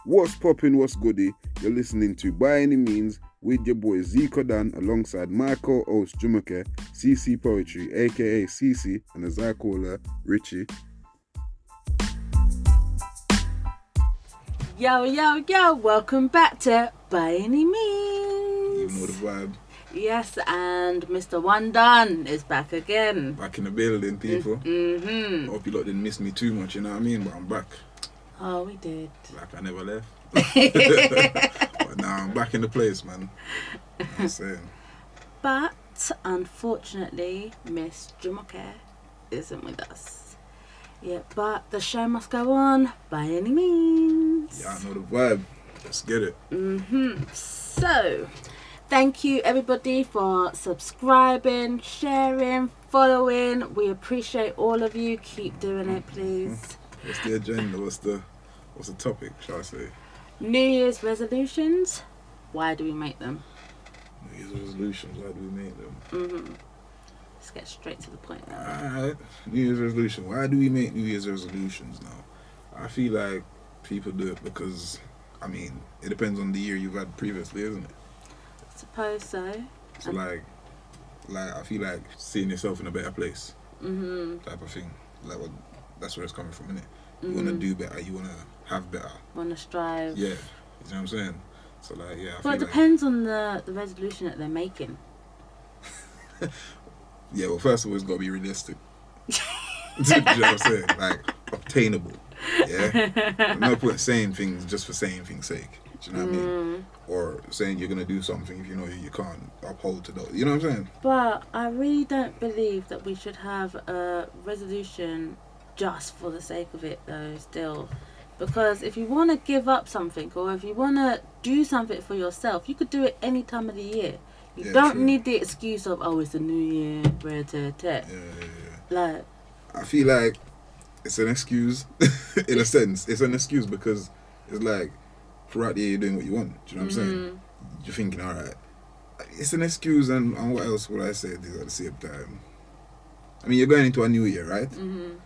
What's poppin', what's goody? You're listening to By Any Means with your boy Zico Dan alongside my co-host Jumoke, CC Poetry, aka CC, and as I call her, Richie. Yo, welcome back to By Any Means. You know the vibe. Yes, and Mr. One Done is back again. Back in the building, people. Mm-hmm. Hope you lot didn't miss me too much, you know what I mean? But I'm back. Oh, we did. Like I never left. But now I'm back in the place, man. You know what I'm saying? But, unfortunately, Miss Jumoke isn't with us. Yeah, but the show must go on by any means. Yeah, I know the vibe. Let's get it. So, thank you everybody for subscribing, sharing, following. We appreciate all of you. Keep doing it, please. What's the agenda? What's the topic, shall I say? New Year's resolutions. Why do we make them? New Year's resolutions, why do we make them? Let's get straight to the point now. Alright, New Year's resolution. Why do we make New Year's resolutions now? I feel like people do it because, I mean, it depends on the year you've had previously, isn't it? I suppose so. So like I feel like seeing yourself in a better place, type of thing. Like that's where it's coming from, innit? You want to do better, you want to have better. Want to strive. Yeah, you know what I'm saying? So like, yeah. But it depends on the resolution that they're making. Yeah, well, first of all, it's got to be realistic. Do you know what I'm saying? Like, obtainable. Yeah? No point saying things just for saying things' sake. Do you know what I mean? Or saying you're going to do something if you know you can't uphold to those. You know what I'm saying? But I really don't believe that we should have a resolution just for the sake of it, though, still. Because if you want to give up something or if you want to do something for yourself, you could do it any time of the year. You don't need the excuse of, oh, it's a new year, Yeah. Like, I feel like it's an excuse, in a sense. It's an excuse because it's like, throughout the year, you're doing what you want. Do you know what I'm saying? You're thinking, all right, it's an excuse, and what else would I say at the same time? I mean, you're going into a new year, right?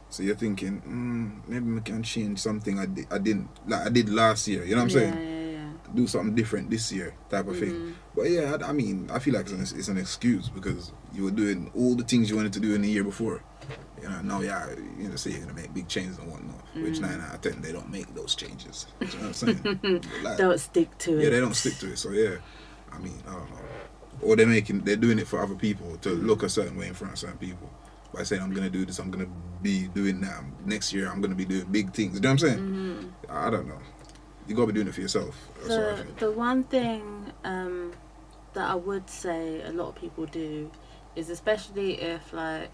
So you're thinking, maybe we can change something I did last year. You know what I'm saying? Yeah. Do something different this year, type of thing. But yeah, I mean, I feel like it's an excuse because you were doing all the things you wanted to do in the year before. You know, now say you're gonna make big changes and whatnot, which 9 out of 10 they don't make those changes. Do you know what I'm saying? Like, don't stick to it. Yeah, they don't stick to it. So yeah, I mean, I don't know. Or they're doing it for other people to look a certain way in front of certain people. By saying I'm gonna do this, I'm gonna be doing that. Next year I'm gonna be doing big things. You know what I'm saying? I don't know. You gotta be doing it for yourself. That's what I think. The one thing that I would say a lot of people do is, especially if like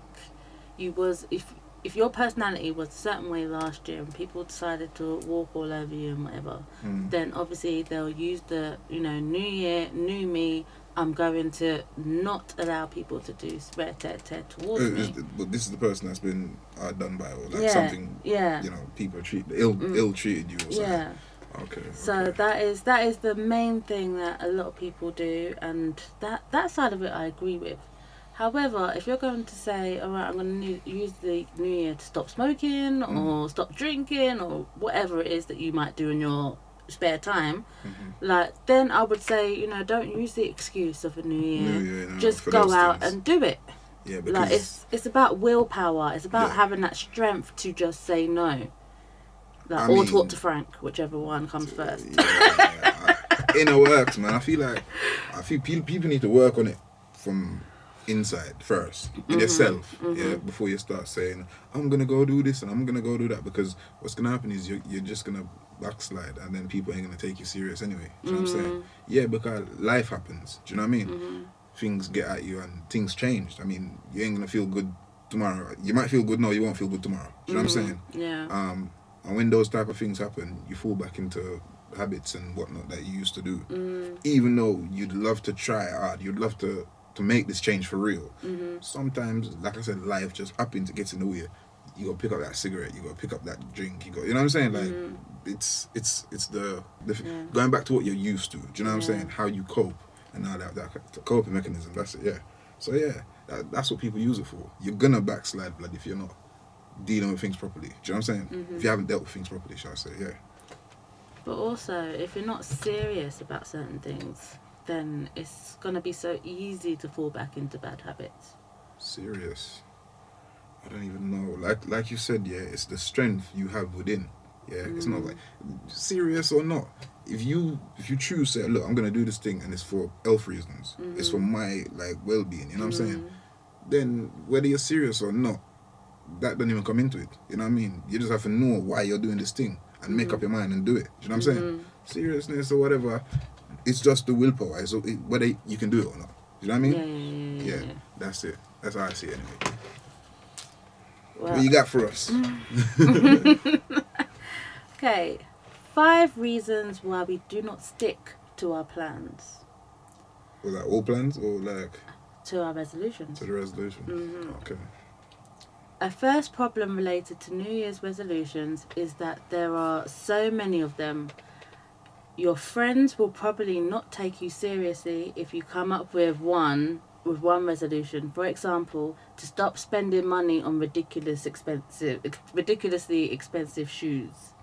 if your personality was a certain way last year and people decided to walk all over you and whatever, then obviously they'll use the new year, new me. I'm going to not allow people to do swear towards me. But this is the person that's been done by, or like something. Yeah. People ill treated you or something. Yeah. Okay. So that is the main thing that a lot of people do, and that side of it I agree with. However, if you're going to say, all right, I'm going to use the new year to stop smoking or stop drinking or whatever it is that you might do in your spare time, then I would say, don't use the excuse of a new year. Just go out and do it. Yeah, because it's about willpower. It's about having that strength to just say no. Or talk to Frank, whichever one comes first. Inner works, man. I feel people need to work on it from inside first, in yourself, before you start saying, I'm gonna go do this and I'm gonna go do that, because what's gonna happen is you're just gonna backslide and then people ain't gonna take you serious anyway. Do you know what I'm saying? Yeah, because life happens. Do you know what I mean? Things get at you and things change. I mean, you ain't gonna feel good tomorrow. You might feel good now, you won't feel good tomorrow. Do you know what I'm saying? Yeah. And when those type of things happen, you fall back into habits and whatnot that you used to do. Even though you'd love to try hard, you'd love to make this change for real. Sometimes, like I said, life just happens to get in the way. You gotta pick up that cigarette, you gotta pick up that drink, you know what I'm saying? Like, it's the going back to what you're used to. Do you know what I'm saying? How you cope and all that coping mechanism. That's it. Yeah. So yeah, that's what people use it for. You're gonna backslide, blood, if you're not dealing with things properly. Do you know what I'm saying? If you haven't dealt with things properly, shall I say? Yeah. But also, if you're not serious about certain things, then it's going to be so easy to fall back into bad habits. Serious. I don't even know. Like you said, yeah, it's the strength you have within. Yeah, it's not like serious or not. If you choose say, look, I'm gonna do this thing and it's for health reasons. It's for my like well-being. You know what I'm saying? Then whether you're serious or not, that don't even come into it. You know what I mean? You just have to know why you're doing this thing and make up your mind and do it. You know what I'm saying? Seriousness or whatever, it's just the willpower. So whether you can do it or not. You know what I mean? Yeah. That's it. That's how I see it anyway. Well, What you got for us? Okay, 5 reasons why we do not stick to our plans. Was that all plans or like to our resolutions? To the resolution. Okay. A first problem related to New Year's resolutions is that there are so many of them. Your friends will probably not take you seriously if you come up with one resolution. For example, to stop spending money on ridiculously expensive shoes.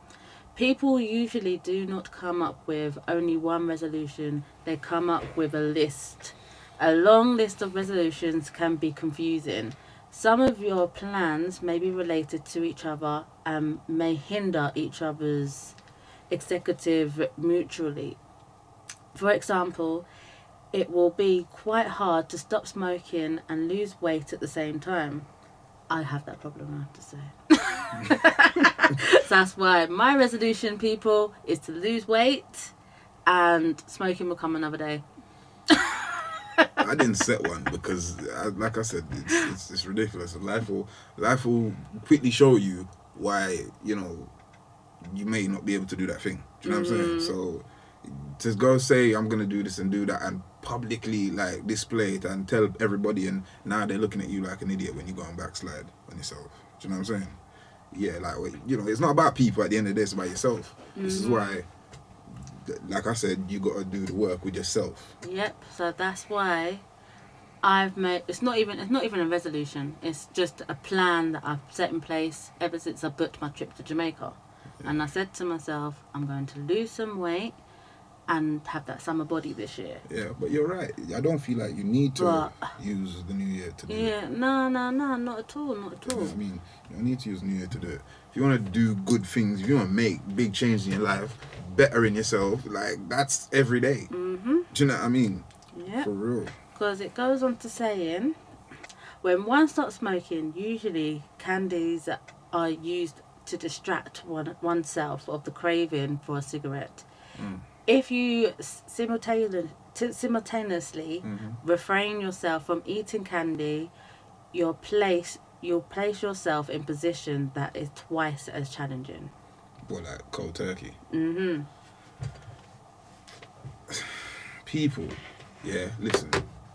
People usually do not come up with only one resolution. They come up with a list. A long list of resolutions can be confusing. Some of your plans may be related to each other and may hinder each other's executive mutually. For example, it will be quite hard to stop smoking and lose weight at the same time. I have that problem, I have to say. So that's why my resolution, people, is to lose weight, and smoking will come another day. I didn't set one because, like I said, it's ridiculous. Life will quickly show you why you may not be able to do that thing. Do you know what I'm saying? So to go say I'm gonna do this and do that and publicly like display it and tell everybody, and now they're looking at you like an idiot when you go and backslide on yourself. Do you know what I'm saying? Yeah, like it's not about people at the end of the day, it's about yourself. This is why, like I said, you got to do the work with yourself. Yep. So that's why I've made. It's not even a resolution. It's just a plan that I've set in place ever since I booked my trip to Jamaica. Yeah. And I said to myself, I'm going to lose some weight and have that summer body this year. Yeah, but you're right. I don't feel like you need to use the new year to do it. Yeah, no, not at all, not at all. You know what I mean? You don't need to use new year to do it. If you want to do good things, if you want to make big changes in your life, better in yourself, like that's every day. Do you know what I mean? Yeah. For real. Because it goes on to saying, when one starts smoking, usually candies are used to distract oneself of the craving for a cigarette. If you simultaneously refrain yourself from eating candy, you'll place yourself in position that is twice as challenging. What, like cold turkey? People, yeah, listen,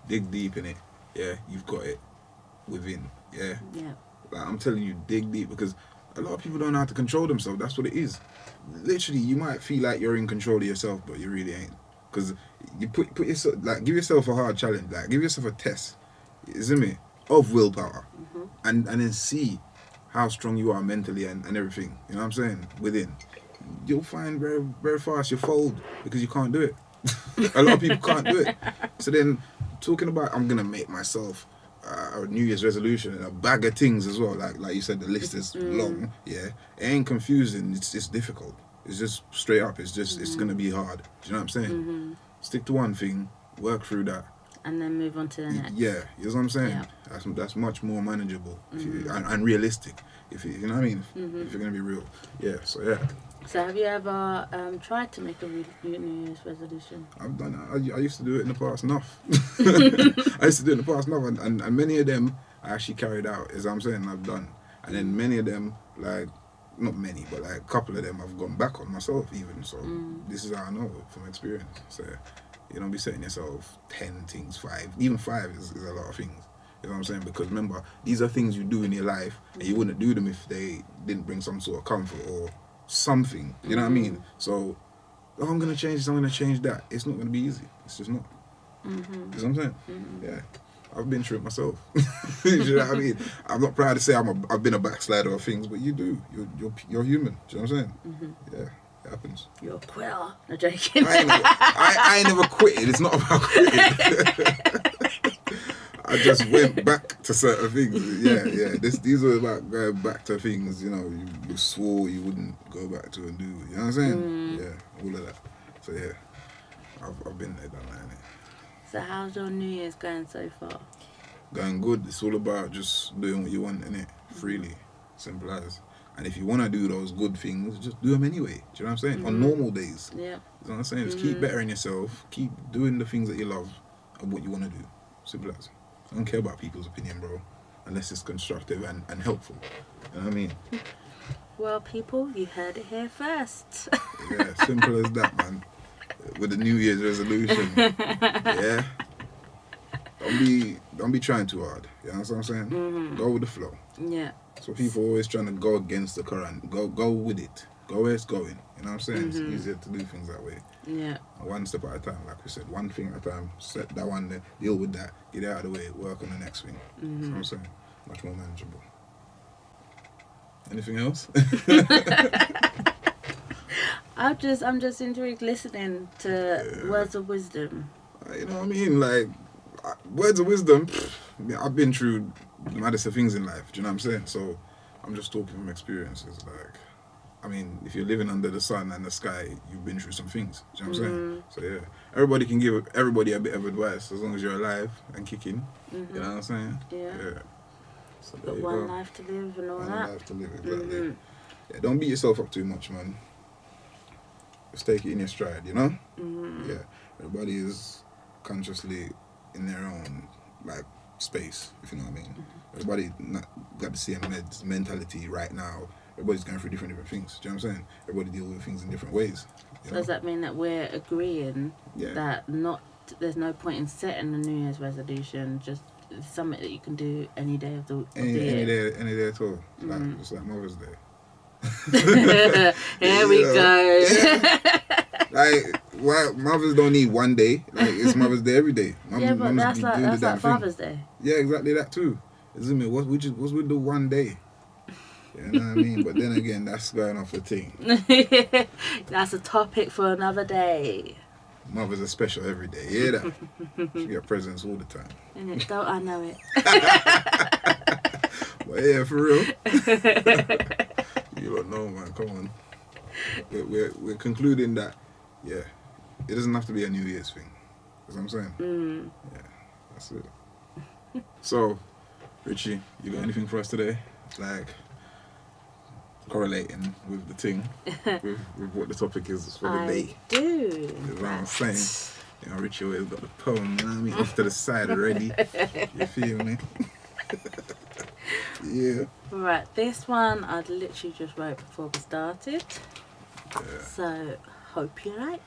dig deep in it. Yeah, you've got it within. Yeah. Like, I'm telling you, dig deep, because a lot of people don't know how to control themselves. That's what it is. Literally, you might feel like you're in control of yourself, but you really ain't. Because you put yourself, like, give yourself a hard challenge, like, give yourself a test, isn't it, of willpower, and then see how strong you are mentally and everything. You know what I'm saying? Within, you'll find very, very fast you fold because you can't do it. A lot of people can't do it. So then, talking about I'm gonna make myself a New Year's resolution and a bag of things as well. Like you said, the list is long. Yeah, it ain't confusing. It's difficult. It's just straight up. It's just it's gonna be hard. Do you know what I'm saying? Stick to one thing, work through that, and then move on to the next. Yeah, you know what I'm saying? Yeah. That's much more manageable and realistic. If you know what I mean? If you're gonna be real. Yeah. So yeah. So have you ever tried to make a New Year's resolution? I've done it. I used to do it in the past enough. And many of them I actually carried out, as I'm saying, I've done. And then many of them, like, not many, but like a couple of them I've gone back on myself even. So this is how I know from experience. So you don't be setting yourself 10 things, 5. Even 5 is a lot of things. You know what I'm saying? Because remember, these are things you do in your life and you wouldn't do them if they didn't bring some sort of comfort or something, you know what I mean? So, I'm going to change this, I'm going to change that. It's not going to be easy. It's just not. You know what I'm saying? Yeah. I've been through it myself. You know what I mean? I'm not proud to say I've been a backslider of things, but you do. You're human. Do you know what I'm saying? Yeah. It happens. You're a quitter. No, joking. I ain't never quitted. It's not about quitting. I just went back to certain things. Yeah. These are about going back to things, you swore you wouldn't go back to and do. You know what I'm saying? Yeah, all of that. So yeah, I've been there, done that, innit? So how's your New Year's going so far? Going good. It's all about just doing what you want, innit? Freely. Simple as. And if you want to do those good things, just do them anyway. Do you know what I'm saying? On normal days. Yeah. You know what I'm saying? Just keep bettering yourself. Keep doing the things that you love and what you want to do. Simple as. I don't care about people's opinion, bro, unless it's constructive and helpful. You know what I mean? Well, people, you heard it here first. Yeah, simple as that, man. With the New Year's resolution. Yeah. Don't be trying too hard. You know what I'm saying? Mm-hmm. Go with the flow. Yeah. So people always trying to go against the current. Go with it. Go where it's going. You know what I'm saying? It's easier to do things that way. Yeah. One step at a time, like we said. One thing at a time. Set that one there. Deal with that. Get it out of the way. Work on the next thing. You know what I'm saying? Much more manageable. Anything else? I'm just intrigued listening to words of wisdom. You know what I mean? Like, words of wisdom, I've been through the maddest of things in life. Do you know what I'm saying? So I'm just talking from experiences. Like, I mean, if you're living under the sun and the sky, you've been through some things. Do you know what I'm saying? So yeah, everybody can give everybody a bit of advice as long as you're alive and kicking. You know what I'm saying? Yeah. So Got one life to live and all that. One life to live, exactly. Yeah, don't beat yourself up too much, man. Just take it in your stride, you know? Yeah. Everybody is consciously in their own, like, space, if you know what I mean. Everybody not got the same mentality right now. Everybody's going through different things. Do you know what I'm saying? Everybody deals with things in different ways. So does that mean that we're agreeing that there's no point in setting a New Year's resolution, just something that you can do any day of the year? Any day at all. It's like Mother's Day. Here we go. Yeah. Like, why mothers don't need one day? Like, it's Mother's Day every day. But that's like Father's Day. Yeah, exactly that too. Isn't it? What's with the one day? You know what I mean? But then again, that's going off the thing. That's a topic for another day. Mothers are special every day. You hear that? She get presents all the time. Innit? Don't I know it? But yeah, for real. You don't know, man. Come on. We're concluding that, yeah, it doesn't have to be a New Year's thing. That's what I'm saying. Yeah, that's it. So, Richie, you got anything for us today? Like, correlating with the thing, with what the topic is for the day. I do. You know what I'm saying? You know, Richie always got the poem, you know what I mean, off to the side already. You feel me? Yeah. Right, this one I'd literally just wrote before we started. Yeah. So, hope you like.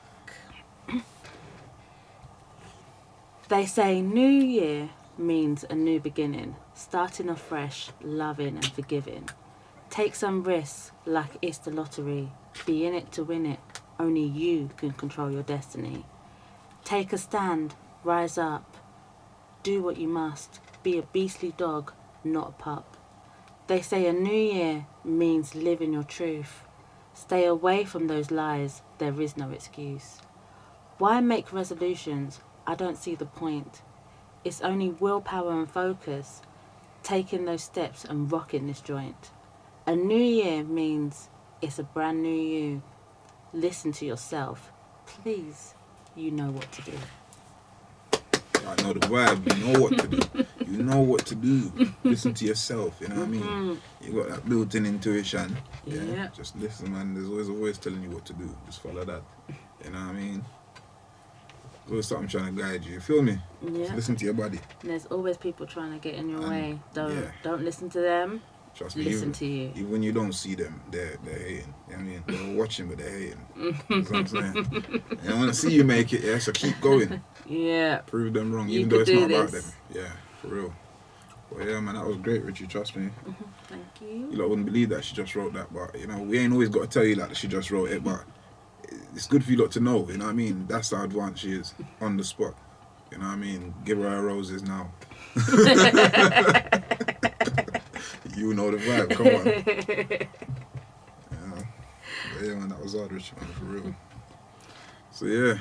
They say New Year means a new beginning, starting afresh, loving and forgiving. Take some risks like it's the lottery. Be in it to win it. Only you can control your destiny. Take a stand, rise up. Do what you must. Be a beastly dog, not a pup. They say a new year means living your truth. Stay away from those lies. There is no excuse. Why make resolutions? I don't see the point. It's only willpower and focus. Taking those steps and rocking this joint. A new year means it's a brand new you. Listen to yourself. Please, you know what to do. I know the vibe. You know what to do. You know what to do. Listen to yourself. You know what I mean? You got that built-in intuition. Yeah. Just listen, man. There's always a voice telling you what to do. Just follow that. You know what I mean? There's always something trying to guide you. You feel me? Yeah. Just listen to your body. And there's always people trying to get in your way. Don't listen to them. Trust me. Listen to you. Even when you don't see them, they're hating. You know what I mean? They're watching, but they're hating. That's what I'm saying. They want to see you make it, yeah, so keep going. Yeah. Prove them wrong, even though it's not about them. Yeah, for real. Well, yeah, man, that was great, Richie. Trust me. Thank you. You lot wouldn't believe that she just wrote that, but, you know, we ain't always got to tell you that she just wrote it, but it's good for you lot to know, you know what I mean? That's how advanced she is, on the spot. You know what I mean? Give her roses now. You know the vibe, come on. Yeah, man, that was hard, Richie, man, for real. So yeah.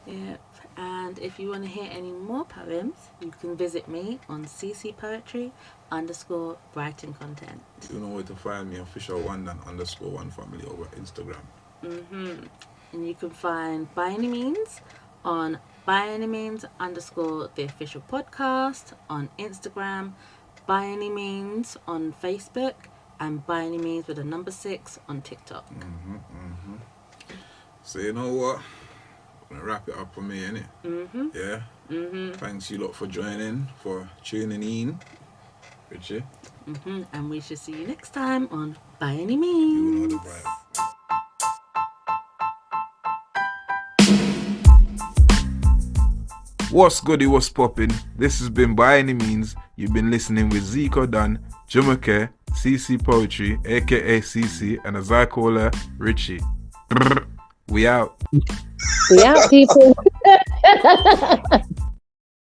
Yeah. And if you want to hear any more poems, you can visit me on ccpoetry_writing content. You know where to find me, official1_1 family over Instagram. And you can find By Any Means on byanymeans_theofficialpodcast on Instagram, By Any Means on Facebook, and By Any Means with a number 6 on TikTok. So you know what? I'm gonna wrap it up for me, innit? Yeah. Thanks you lot for joining, for tuning in, Richie. And we shall see you next time on By Any Means. You know the vibe. What's goody, what's poppin'? This has been By Any Means. You've been listening with Zico Dunn, Jumoke, CC Poetry, aka CC, and as I call her, Richie. We out. We out, people.